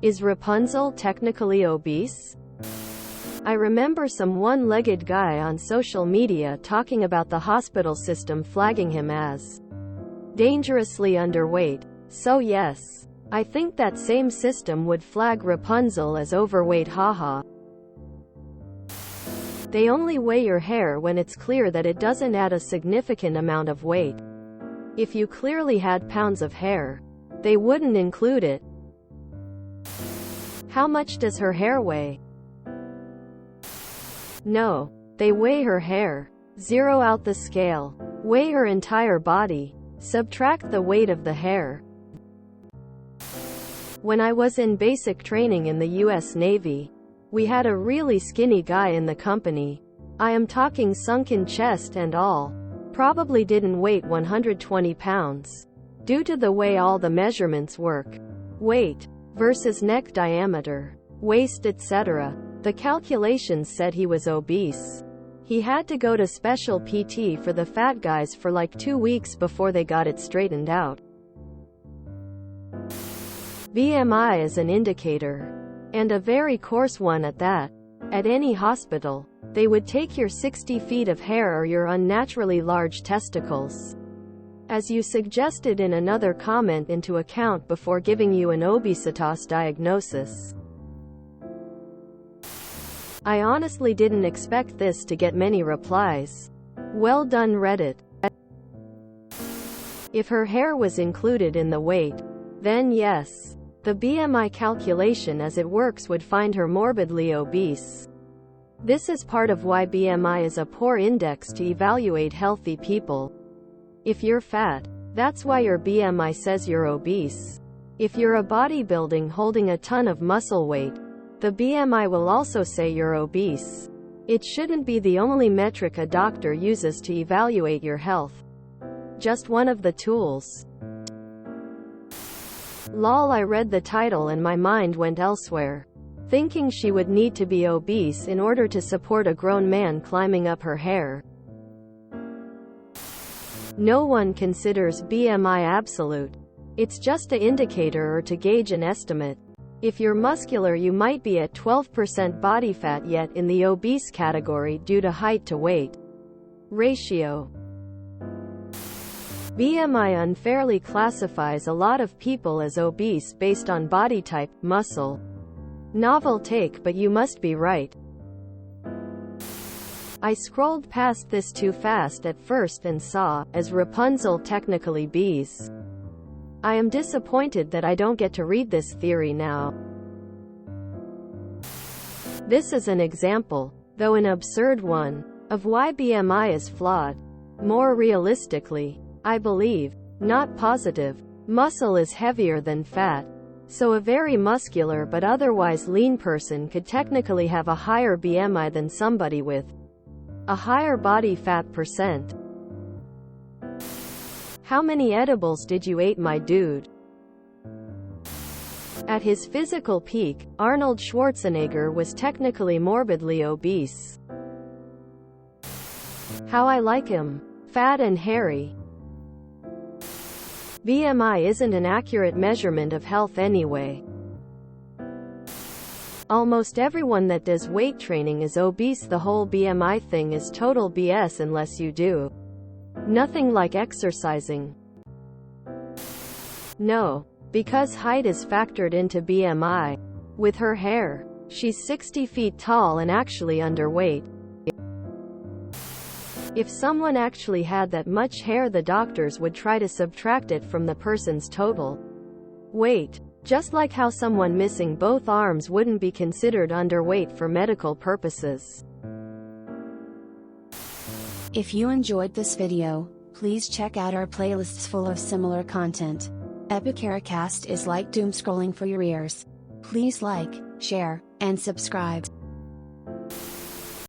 Is Rapunzel technically obese? I remember some one-legged guy on social media talking about the hospital system flagging him as dangerously underweight. So yes, I think that same system would flag Rapunzel as overweight, haha. They only weigh your hair when it's clear that it doesn't add a significant amount of weight. If you clearly had pounds of hair, they wouldn't include it. How much does her hair weigh? No, they weigh her hair. Zero out the scale. Weigh her entire body. Subtract the weight of the hair. When I was in basic training in the US Navy, we had a really skinny guy in the company. I am talking sunken chest and all. Probably didn't weigh 120 pounds. Due to the way all the measurements work. Weight versus neck diameter, waist, etc. The calculations said he was obese. He had to go to special PT for the fat guys for like 2 weeks before they got it straightened out. BMI is an indicator, and a very coarse one at that. At any hospital, they would take your 60 feet of hair or your unnaturally large testicles, as you suggested in another comment, into account before giving you an obesitas diagnosis. I honestly didn't expect this to get many replies. Well done, Reddit. If her hair was included in the weight, then yes, the BMI calculation as it works would find her morbidly obese. This is part of why BMI is a poor index to evaluate healthy people. If you're fat, that's why your BMI says you're obese. If you're a bodybuilding holding a ton of muscle weight, the BMI will also say you're obese. It shouldn't be the only metric a doctor uses to evaluate your health. Just one of the tools. Lol, I read the title and my mind went elsewhere, thinking she would need to be obese in order to support a grown man climbing up her hair. No one considers BMI absolute. It's just an indicator or to gauge an estimate. If you're muscular, you might be at 12% body fat, yet in the obese category due to height to weight ratio. BMI unfairly classifies a lot of people as obese based on body type, muscle. Novel take, but you must be right. I scrolled past this too fast at first and saw, as Rapunzel technically bees. I am disappointed that I don't get to read this theory now. This is an example, though an absurd one, of why BMI is flawed. More realistically, I believe, not positive, muscle is heavier than fat. So a very muscular but otherwise lean person could technically have a higher BMI than somebody with a higher body fat percent. How many edibles did you eat, my dude? At his physical peak, Arnold Schwarzenegger was technically morbidly obese. How I like him. Fat and hairy. BMI isn't an accurate measurement of health anyway. Almost everyone that does weight training is obese. The whole BMI thing is total BS unless you do nothing like exercising. No, because height is factored into BMI. With her hair, she's 60 feet tall and actually underweight. If someone actually had that much hair, the doctors would try to subtract it from the person's total weight. Just like how someone missing both arms wouldn't be considered underweight for medical purposes. If you enjoyed this video, please check out our playlists full of similar content. Epicaricast is like doom scrolling for your ears. Please like, share, and subscribe.